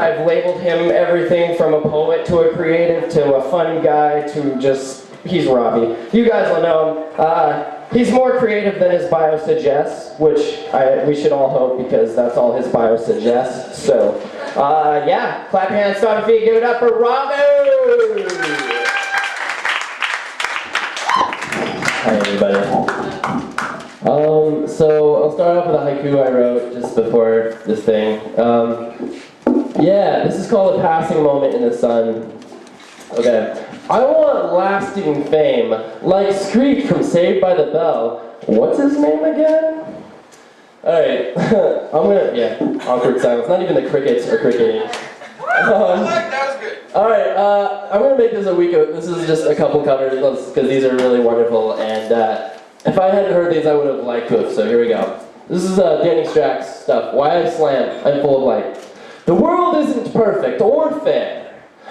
I've labeled him everything from a poet to a creative to a funny guy to just, he's Robbie. You guys will know him. He's more creative than his bio suggests, which we should all hope because that's all his bio suggests. So, yeah, clap your hands, stomp your feet, give it up for Robbie! Hi everybody. So I'll start off with a haiku I wrote just before this thing. Yeah, this is called A Passing Moment in the Sun. Okay. I want lasting fame, like Screech from Saved by the Bell. What's his name again? Alright, awkward silence. Not even the crickets are cricketing. That was good. Alright, I'm gonna make this a week of, this is just a couple covers, because these are really wonderful, and if I hadn't heard these, I would have liked to have, so here we go. This is Danny Strack's stuff. Why I Slam, I'm full of light. The world isn't perfect or fair.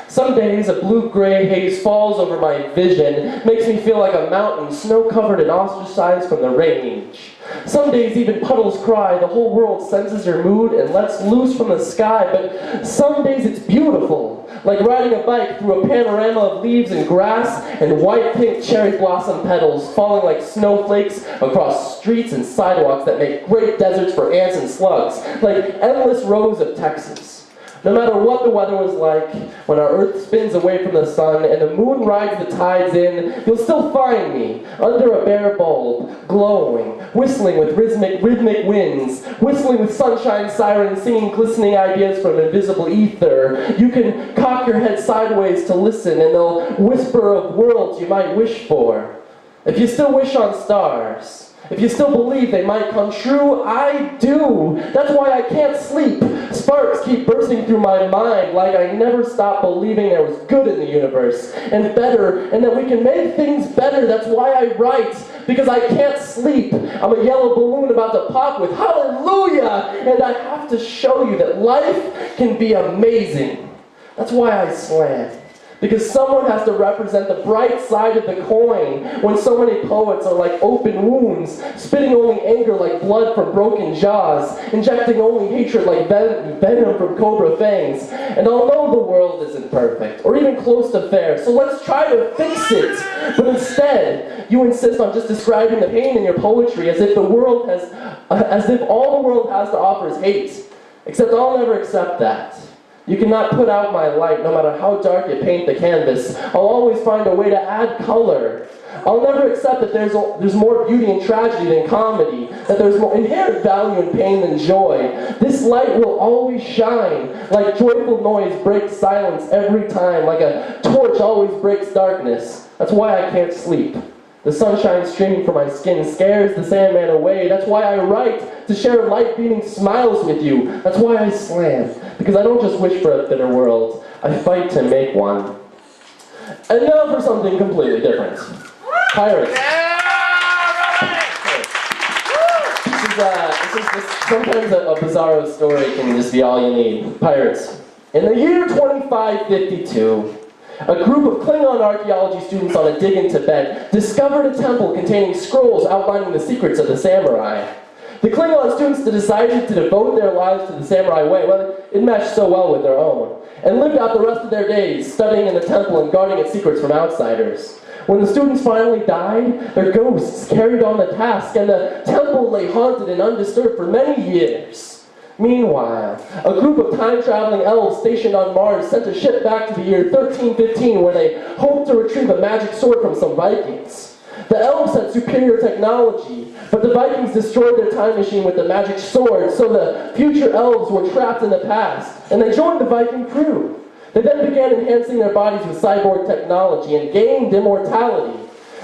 Some days a blue-gray haze falls over my vision, makes me feel like a mountain, snow-covered and ostracized from the range. Some days even puddles cry, the whole world senses your mood and lets loose from the sky, but some days it's beautiful, like riding a bike through a panorama of leaves and grass and white-pink cherry blossom petals falling like snowflakes across streets and sidewalks that make great deserts for ants and slugs, like endless rows of Texas. No matter what the weather was like, when our Earth spins away from the sun and the moon rides the tides in, you'll still find me under a bare bulb, glowing, whistling with rhythmic winds, whistling with sunshine sirens, singing glistening ideas from invisible ether. You can cock your head sideways to listen, and they'll whisper of worlds you might wish for. If you still wish on stars, if you still believe they might come true, I do. That's why I can't sleep. Sparks keep bursting through my mind like I never stopped believing there was good in the universe and better, and that we can make things better. That's why I write, because I can't sleep. I'm a yellow balloon about to pop with hallelujah, and I have to show you that life can be amazing. That's why I slam. Because someone has to represent the bright side of the coin when so many poets are like open wounds, spitting only anger like blood from broken jaws, injecting only hatred like venom from cobra fangs. And although the world isn't perfect, or even close to fair, so let's try to fix it. But instead, you insist on just describing the pain in your poetry as if all the world has to offer is hate. Except I'll never accept that. You cannot put out my light no matter how dark you paint the canvas. I'll always find a way to add color. I'll never accept that there's more beauty in tragedy than comedy, that there's more inherent value in pain than joy. This light will always shine, like joyful noise breaks silence every time, like a torch always breaks darkness. That's why I can't sleep. The sunshine streaming from my skin scares the Sandman away. That's why I write, to share light-beaming smiles with you. That's why I slam, because I don't just wish for a thinner world. I fight to make one. And now for something completely different. Pirates. Sometimes a bizarro story can just be all you need. Pirates. In the year 2552, a group of Klingon archaeology students on a dig in Tibet discovered a temple containing scrolls outlining the secrets of the samurai. The Klingon students decided to devote their lives to the samurai way, well, it meshed so well with their own, and lived out the rest of their days studying in the temple and guarding its secrets from outsiders. When the students finally died, their ghosts carried on the task, and the temple lay haunted and undisturbed for many years. Meanwhile, a group of time-traveling elves stationed on Mars sent a ship back to the year 1315 where they hoped to retrieve a magic sword from some Vikings. The elves had superior technology, but the Vikings destroyed their time machine with the magic sword, so the future elves were trapped in the past, and they joined the Viking crew. They then began enhancing their bodies with cyborg technology and gained immortality.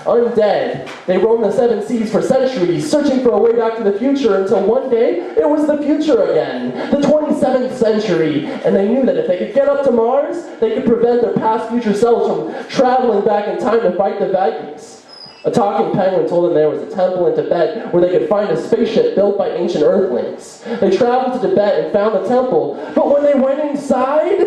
Undead, they roamed the seven seas for centuries, searching for a way back to the future until one day, it was the future again, the 27th century, and they knew that if they could get up to Mars, they could prevent their past future selves from traveling back in time to fight the Vikings. A talking penguin told them there was a temple in Tibet where they could find a spaceship built by ancient Earthlings. They traveled to Tibet and found the temple, but when they went inside,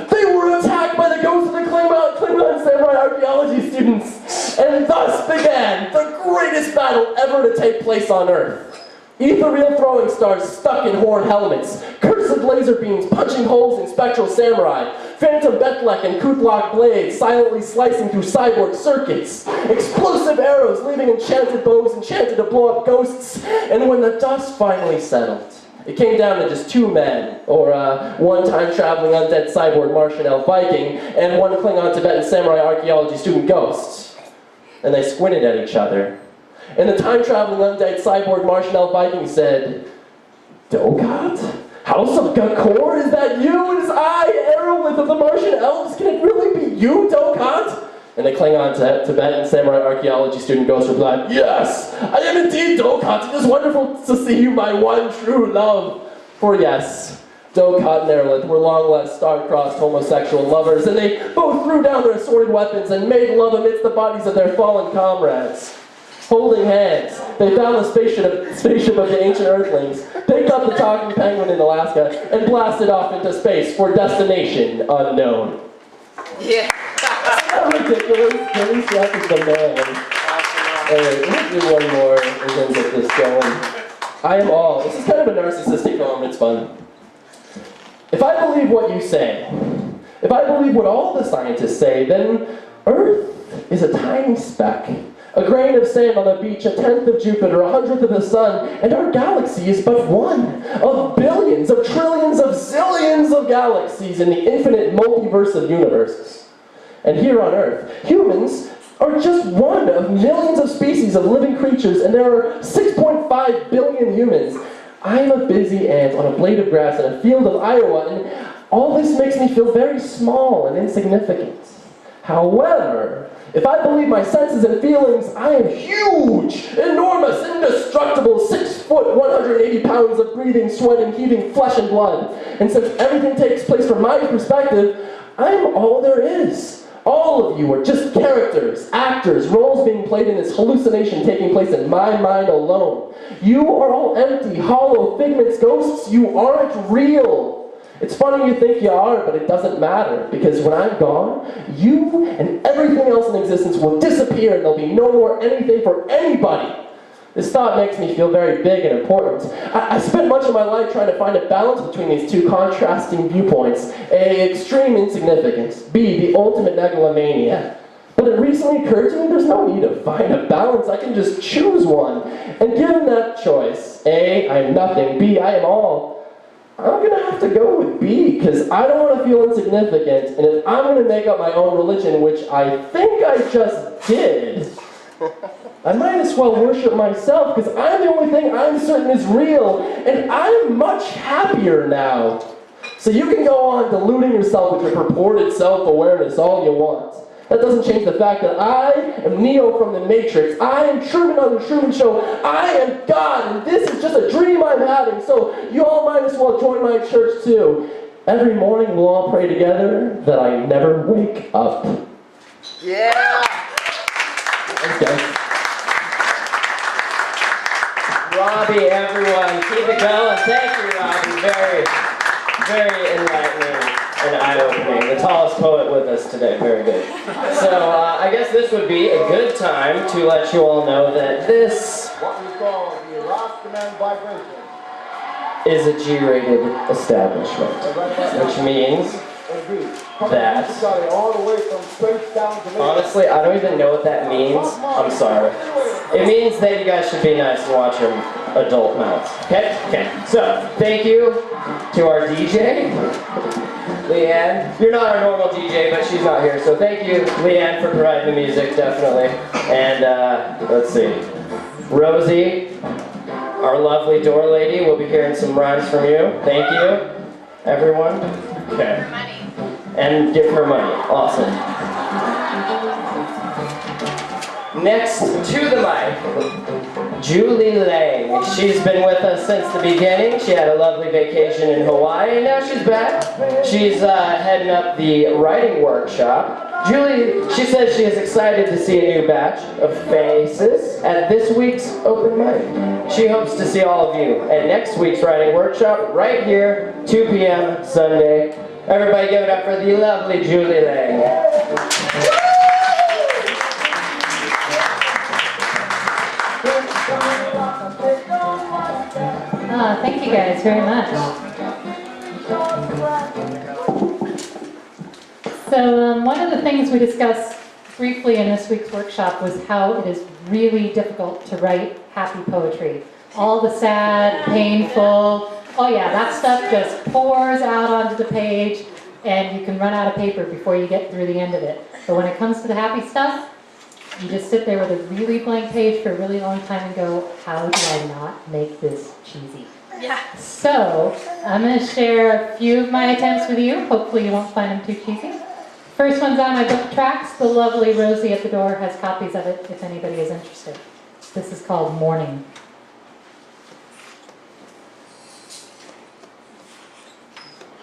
they were attacked by the ghosts of the Klingon samurai archaeology students, and thus began the greatest battle ever to take place on Earth. Ethereal throwing stars stuck in horn helmets, cursed laser beams punching holes in spectral samurai, phantom Bethlek and Kutlok blades silently slicing through cyborg circuits, explosive arrows leaving enchanted bows enchanted to blow up ghosts, and when the dust finally settled, it came down to just two men, or one time-traveling undead cyborg Martian elf Viking, and one Klingon Tibetan samurai archaeology student ghost. And they squinted at each other. And the time-traveling undead cyborg Martian elf Viking said, "Dogat? House of Gakor, is that you? It is I, Aerolith of the Martian Elves. Can it really be you, Dogat?" And the Klingon Tibetan samurai archaeology student ghost replied, "Yes, I am indeed Dogat. It is wonderful to see you, my one true love." For yes, Dogat and Aerolith were long-lost star-crossed homosexual lovers, and they both threw down their assorted weapons and made love amidst the bodies of their fallen comrades. Holding hands, they found the spaceship of the ancient Earthlings, picked up the talking penguin in Alaska, and blasted off into space for destination unknown. Yeah. Isn't that ridiculous? Billy Shrek is the man. Alright, let's do one more and then get this going. I am all. This is kind of a narcissistic poem, it's fun. If I believe what you say, if I believe what all the scientists say, then Earth is a tiny speck. A grain of sand on the beach, 1/10 of Jupiter, 100th of the sun, and our galaxy is but one of billions, of trillions, of zillions of galaxies in the infinite multiverse of universes. And here on Earth, humans are just one of millions of species of living creatures, and there are 6.5 billion humans. I'm a busy ant on a blade of grass in a field of Iowa, and all this makes me feel very small and insignificant. However, if I believe my senses and feelings, I am huge, enormous, indestructible, 6 foot, 180 pounds of breathing, sweating, heaving flesh and blood. And since everything takes place from my perspective, I'm all there is. All of you are just characters, actors, roles being played in this hallucination taking place in my mind alone. You are all empty, hollow figments, ghosts. You aren't real. It's funny you think you are, but it doesn't matter, because when I'm gone, you and everything else in existence will disappear, and there'll be no more anything for anybody. This thought makes me feel very big and important. I spent much of my life trying to find a balance between these two contrasting viewpoints. A, extreme insignificance. B, the ultimate megalomania. But it recently occurred to me there's no need to find a balance. I can just choose one. And given that choice, A, I am nothing. B, I am all. I'm going to have to go with B, because I don't want to feel insignificant, and if I'm going to make up my own religion, which I think I just did, I might as well worship myself, because I'm the only thing I'm certain is real, and I'm much happier now. So you can go on deluding yourself with your purported self-awareness all you want. That doesn't change the fact that I am Neo from the Matrix. I am Truman on the Truman Show. I am God, and this is just a dream I'm having. So you all might as well join my church too. Every morning we'll all pray together that I never wake up. Yeah! Thanks, guys. Robbie, everyone, keep it going. Thank you, Robbie. Very, very enlightening and eye-opening. The tallest poet with us today. Very good. So I guess this would be a good time to let you all know that this What we call the Rastaman vibration. is a G-rated establishment, which means that, All the way from space down to honestly, I don't even know what that means. I'm sorry. It means that you guys should be nice and watch your adult mouths. Okay? Okay. So, thank you to our DJ, Leanne. You're not our normal DJ, but she's not here. So thank you, Leanne, for providing the music, definitely. And, let's see. Rosie, our lovely door lady, will be hearing some rhymes from you. Thank you, everyone. Okay. And give her money. Awesome. Next to the mic, Julie Lang. She's been with us since the beginning. She had a lovely vacation in Hawaii, and now she's back. She's heading up the writing workshop. Julie, she says she is excited to see a new batch of faces at this week's open mic. She hopes to see all of you at next week's writing workshop right here, 2 p.m. Sunday. Everybody give it up for the lovely Julie Lang. Thank you guys very much. So one of the things we discussed briefly in this week's workshop was how it is really difficult to write happy poetry. All the sad, painful, oh yeah, that stuff just pours out onto the page and you can run out of paper before you get through the end of it. But when it comes to the happy stuff, you just sit there with a really blank page for a really long time and go, how do I not make this cheesy? Yeah. So, I'm going to share a few of my attempts with you. Hopefully you won't find them too cheesy. First one's on my book tracks. The lovely Rosie at the door has copies of it if anybody is interested. This is called Morning.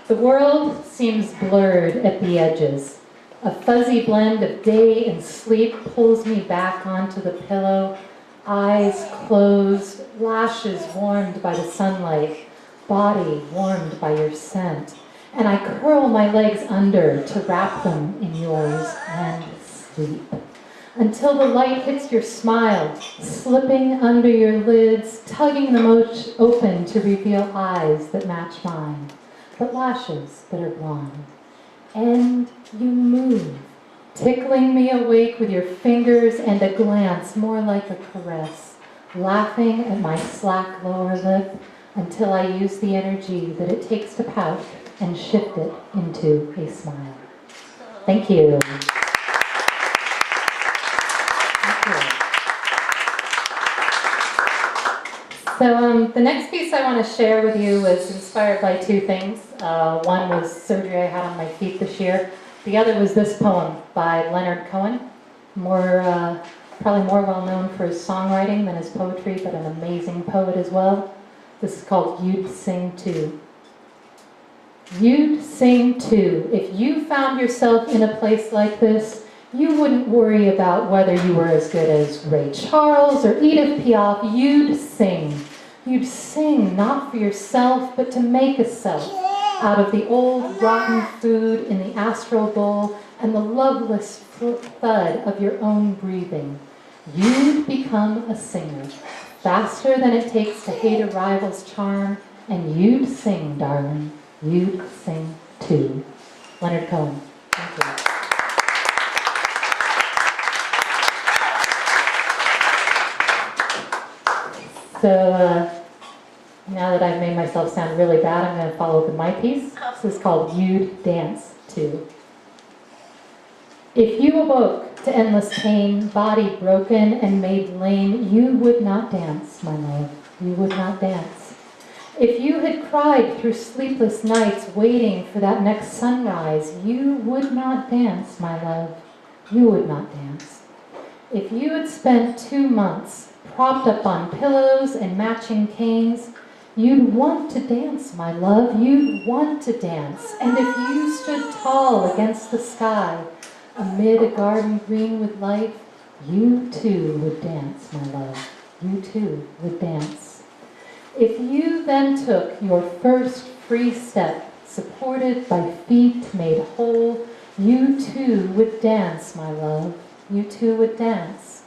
The world seems blurred at the edges. A fuzzy blend of day and sleep pulls me back onto the pillow, eyes closed, lashes warmed by the sunlight, body warmed by your scent. And I curl my legs under to wrap them in yours and sleep. Until the light hits your smile, slipping under your lids, tugging them open to reveal eyes that match mine, but lashes that are blonde. And you move, tickling me awake with your fingers and a glance more like a caress, laughing at my slack lower lip until I use the energy that it takes to pout and shift it into a smile. Thank you. So the next piece I want to share with you was inspired by two things. One was surgery I had on my feet this year. The other was this poem by Leonard Cohen. Probably more well known for his songwriting than his poetry, but an amazing poet as well. This is called You'd Sing Too. You'd sing too. If you found yourself in a place like this, you wouldn't worry about whether you were as good as Ray Charles or Edith Piaf. You'd sing. You'd sing not for yourself, but to make a self out of the old rotten food in the astral bowl and the loveless thud of your own breathing. You'd become a singer, faster than it takes to hate a rival's charm, and you'd sing, darling. You'd sing too. Leonard Cohen. Thank you. So now that I've made myself sound really bad, I'm going to follow up with my piece. This is called You'd Dance Too. If you awoke to endless pain, body broken and made lame, you would not dance, my love. You would not dance. If you had cried through sleepless nights waiting for that next sunrise, you would not dance, my love. You would not dance. If you had spent 2 months propped up on pillows and matching canes, you'd want to dance, my love. You'd want to dance. And if you stood tall against the sky, amid a garden green with life, you too would dance, my love. You too would dance. If you then took your first free step, supported by feet made whole, you too would dance, my love. You too would dance.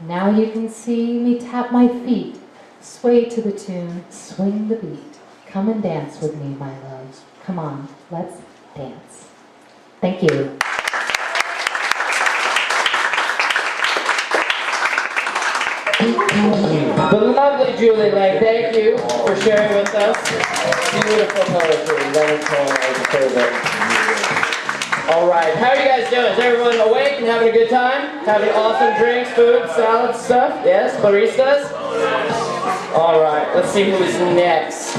Now you can see me tap my feet, sway to the tune, swing the beat. Come and dance with me, my love. Come on, let's dance. Thank you. The lovely Julie Lang, thank you for sharing with us. Beautiful poetry. Leonard Cohen was a favorite. All right, how are you guys doing? Is everyone awake and having a good time? Having awesome drinks, food, salads, stuff? Yes, baristas? All right, let's see who's next.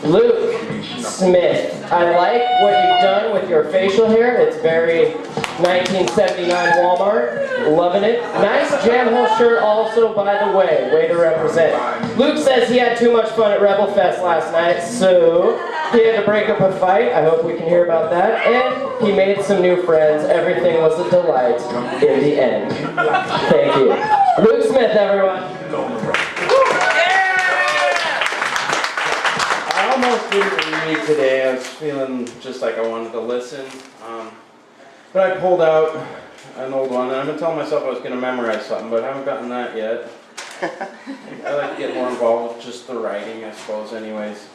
Luke Smith. I like what you've done with your facial hair. It's very 1979 Walmart. Loving it. Nice Jamhole shirt also, by the way. Way to represent. Luke says he had too much fun at Rebel Fest last night, so he had to break up a fight. I hope we can hear about that. And he made some new friends. Everything was a delight in the end. Thank you. Luke Smith, everyone. I almost didn't read today. I was feeling just like I wanted to listen. But I pulled out an old one, and I've been telling myself I was going to memorize something, but I haven't gotten that yet. I like to get more involved with just the writing, I suppose, anyways.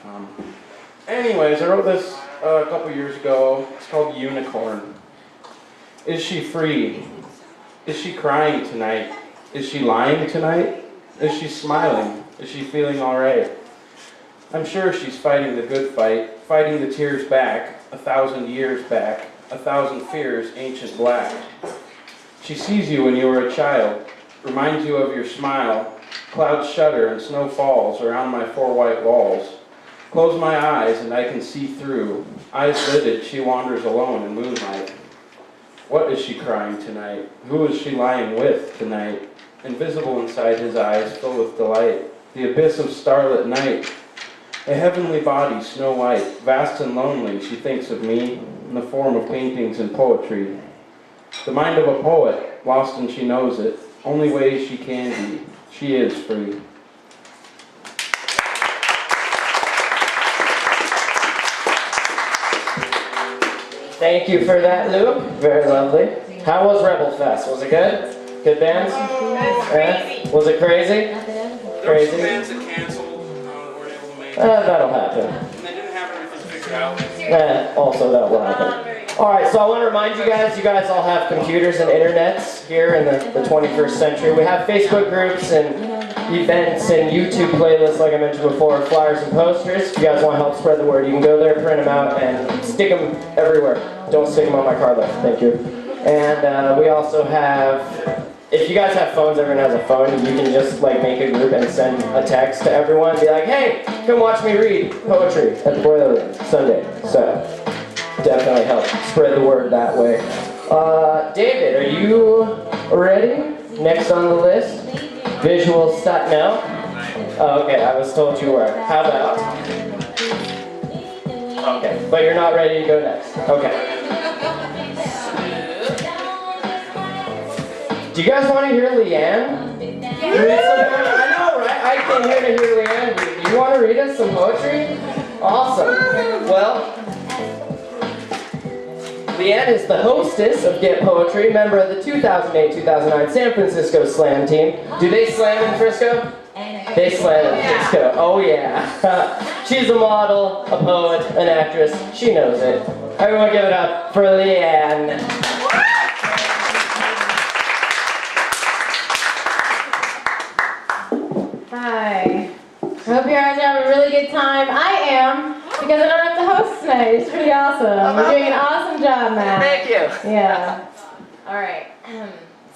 I wrote this a couple years ago. It's called Unicorn. Is she free? Is she crying tonight? Is she lying tonight? Is she smiling? Is she feeling alright? I'm sure she's fighting the good fight, fighting the tears back, 1,000 years back, 1,000 fears ancient black. She sees you when you were a child, reminds you of your smile. Clouds shudder and snow falls around my 4 white walls. Close my eyes and I can see through. Eyes lidded, she wanders alone in moonlight. What is she crying tonight? Who is she lying with tonight? Invisible inside his eyes, filled with delight. The abyss of starlit night. A heavenly body, snow white, vast and lonely, she thinks of me in the form of paintings and poetry. The mind of a poet, lost and she knows it. Only way she can be. She is free. Thank you for that, Luke. Very lovely. How was Rebel Fest? Was it good? Good bands? Crazy. Was it crazy? There were some Crazy? bands that canceled, that weren't able to make it. That'll happen. And they didn't have everything figured out. Also, that will happen. Alright, so I want to remind you guys all have computers and internets here in the 21st century. We have Facebook groups and events and YouTube playlists, like I mentioned before, flyers and posters. If you guys want to help spread the word, you can go there, print them out, and stick them everywhere. Don't stick them on my car though, thank you. And we also have, if you guys have phones, everyone has a phone, you can just like make a group and send a text to everyone, be like, hey, come watch me read poetry at the Boiler Room Sunday. So definitely help spread the word that way. David, are you ready? Next on the list, visual stuff. No? Oh, okay, I was told you were. How about? Okay, but you're not ready to go next. Okay. Do you guys want to hear Leanne? I know, right? I came here to hear Leanne. Do you want to read us some poetry? Awesome. Well, Leanne is the hostess of Get Poetry, member of the 2008-2009 San Francisco Slam team. Do they slam in Frisco? They slam in Frisco. Oh yeah. She's a model, a poet, an actress. She knows it. Everyone give it up for Leanne. Hi. I hope you guys are having a really good time. I am, because I don't have to host tonight. It's pretty awesome. You're doing an awesome job, Matt. Thank you. Yeah. All right.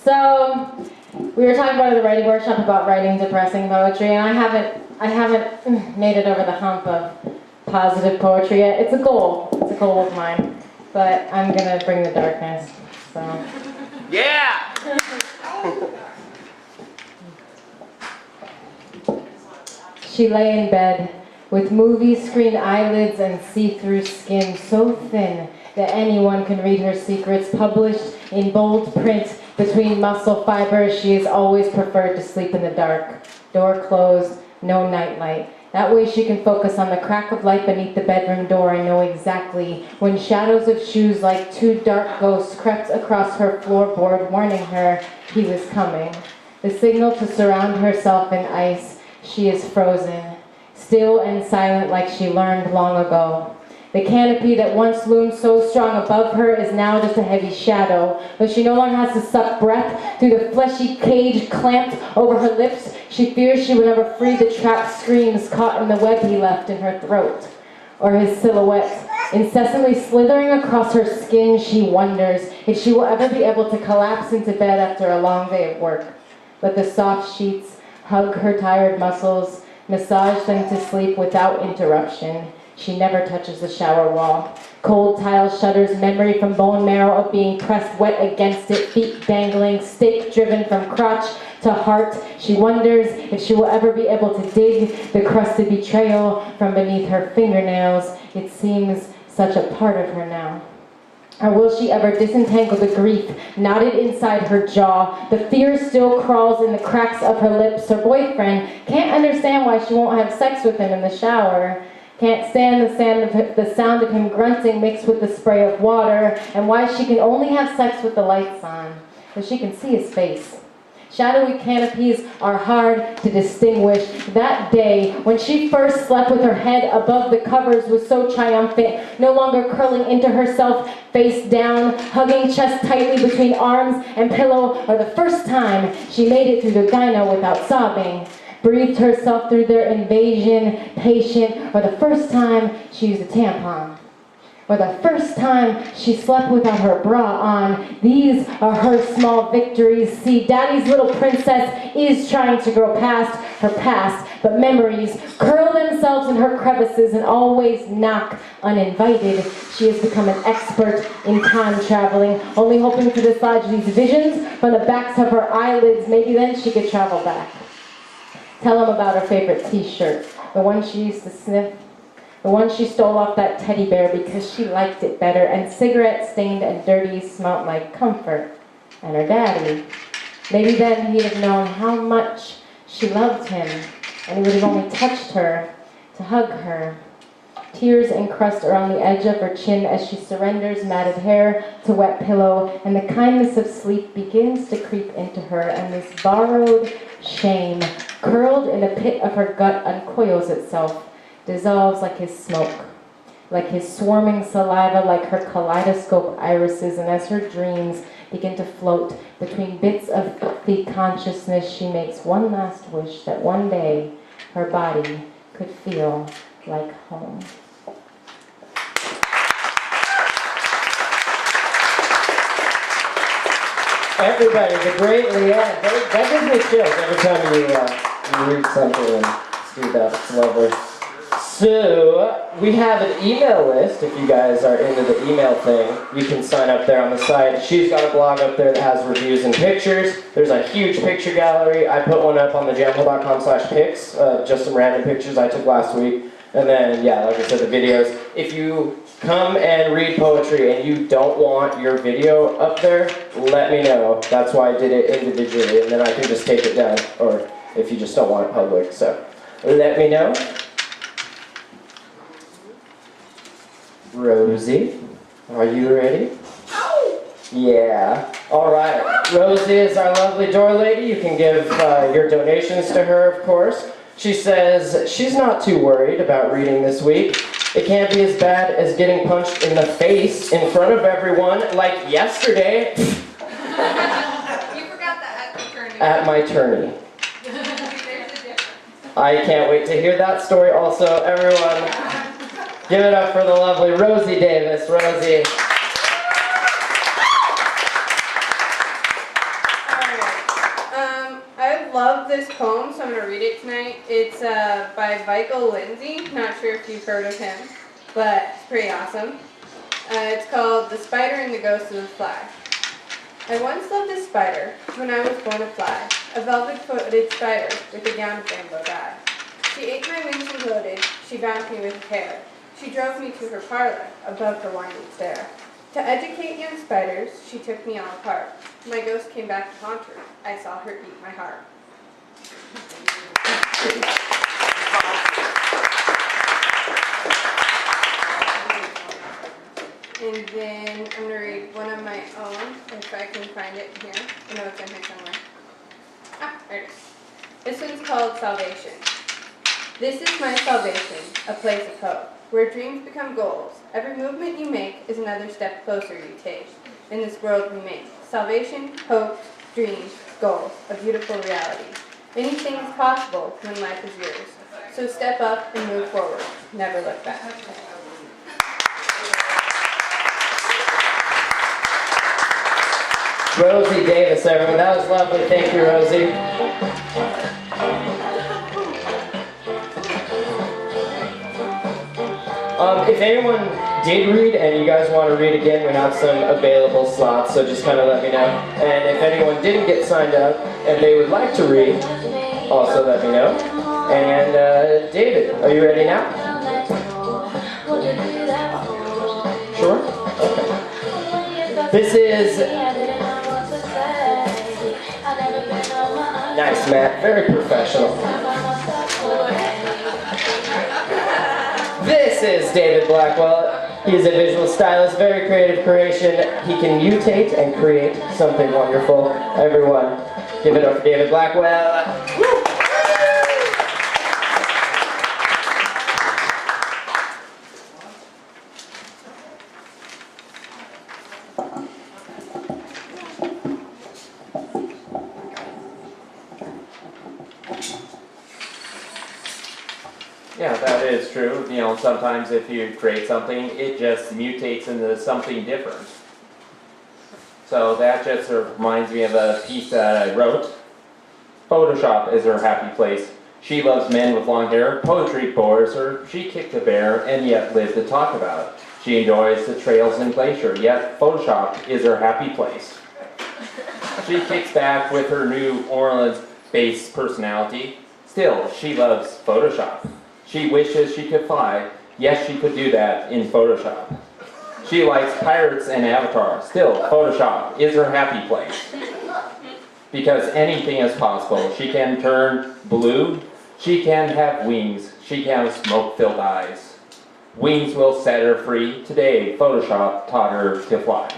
So we were talking about at the writing workshop about writing depressing poetry, and I haven't made it over the hump of positive poetry yet. It's a goal. It's a goal of mine. But I'm gonna bring the darkness. So. Yeah. She lay in bed with movie-screen eyelids and see-through skin so thin that anyone can read her secrets, published in bold print between muscle fibers. She has always preferred to sleep in the dark, door closed, no nightlight. That way she can focus on the crack of light beneath the bedroom door and know exactly when shadows of shoes like 2 dark ghosts crept across her floorboard, warning her he was coming. The signal to surround herself in ice. She is frozen, still and silent like she learned long ago. The canopy that once loomed so strong above her is now just a heavy shadow, but she no longer has to suck breath through the fleshy cage clamped over her lips. She fears she will never free the trapped screams caught in the web he left in her throat, or his silhouette. Incessantly slithering across her skin, she wonders if she will ever be able to collapse into bed after a long day of work. But the soft sheets hug her tired muscles, massage them to sleep without interruption. She never touches the shower wall. Cold tile shudders memory from bone marrow of being pressed wet against it, feet dangling, stake driven from crotch to heart. She wonders if she will ever be able to dig the crusted betrayal from beneath her fingernails. It seems such a part of her now. Or will she ever disentangle the grief knotted inside her jaw? The fear still crawls in the cracks of her lips. Her boyfriend can't understand why she won't have sex with him in the shower. Can't stand the sound of him grunting mixed with the spray of water. And why she can only have sex with the lights on. But she can see his face. Shadowy canopies are hard to distinguish. That day, when she first slept with her head above the covers, was so triumphant, no longer curling into herself face down, hugging chest tightly between arms and pillow, or the first time she made it through the gyno without sobbing, breathed herself through their invasion, patient, or the first time she used a tampon. For the first time she slept without her bra on. These are her small victories. See, Daddy's little princess is trying to grow past her past, but memories curl themselves in her crevices and always knock uninvited. She has become an expert in time traveling, only hoping to dislodge these visions from the backs of her eyelids. Maybe then she could travel back. Tell them about her favorite t-shirt, the one she used to sniff, the one she stole off that teddy bear because she liked it better, and cigarette stained and dirty smelled like comfort and her daddy. Maybe then he'd have known how much she loved him, and he would have only touched her to hug her. Tears encrust around the edge of her chin as she surrenders matted hair to wet pillow, and the kindness of sleep begins to creep into her, and this borrowed shame, curled in the pit of her gut, uncoils itself, dissolves like his smoke, like his swarming saliva, like her kaleidoscope irises, and as her dreams begin to float between bits of filthy consciousness, she makes one last wish that one day her body could feel like home. Everybody, the great Leanne. That gives me chills every time you read something and do that. It's lovely. So, we have an email list. If you guys are into the email thing, you can sign up there on the site. She's got a blog up there that has reviews and pictures. There's a huge picture gallery. I put one up on the jamhole.com/pics, just some random pictures I took last week. And then, yeah, like I said, the videos. If you come and read poetry and you don't want your video up there, let me know. That's why I did it individually, and then I can just take it down, or if you just don't want it public. So, let me know. Rosie, are you ready? Yeah. All right. Rosie is our lovely door lady. You can give your donations to her, of course. She says she's not too worried about reading this week. It can't be as bad as getting punched in the face in front of everyone like yesterday. You forgot that at the tourney. At my tourney. There's a difference. I can't wait to hear that story also. Everyone, give it up for the lovely Rosie Davis. Rosie. I love this poem, so I'm going to read it tonight. It's by Michael Lindsay. Not sure if you've heard of him, but it's pretty awesome. It's called The Spider and the Ghost of the Fly. I once loved a spider when I was born to fly, a velvet-footed spider with a gown of rainbow dye. She ate my wings and gloated, she bound me with hair. She drove me to her parlor, above her winding stair. To educate young spiders, she took me all apart. My ghost came back to haunt her. I saw her eat my heart. And then I'm going to read one of my own, if I can find it here. I know it's in here somewhere. Ah, there it is. This one's called Salvation. This is my salvation, a place of hope, where dreams become goals. Every movement you make is another step closer you take. In this world we make salvation, hope, dreams, goals, a beautiful reality. Anything is possible when life is yours. So step up and move forward. Never look back. Rosie Davis, everyone. That was lovely. Thank you, Rosie. If anyone did read and you guys want to read again, we have some available slots, so just kind of let me know. And if anyone didn't get signed up and they would like to read, also let me know. And David, are you ready now? Sure? Okay. This is... Nice, Matt. Very professional. This is David Blackwell. He is a visual stylist, very creative creation. He can mutate and create something wonderful. Everyone, give it up for David Blackwell. Yeah, that is true. You know, sometimes if you create something, it just mutates into something different. So that just sort of reminds me of a piece that I wrote. Photoshop is her happy place. She loves men with long hair. Poetry bores her. She kicked a bear and yet lived to talk about. She enjoys the trails and glacier, yet Photoshop is her happy place. She kicks back with her New Orleans-based personality. Still, she loves Photoshop. She wishes she could fly. Yes, she could do that in Photoshop. She likes pirates and Avatar. Still, Photoshop is her happy place. Because anything is possible. She can turn blue. She can have wings. She can have smoke-filled eyes. Wings will set her free. Today, Photoshop taught her to fly.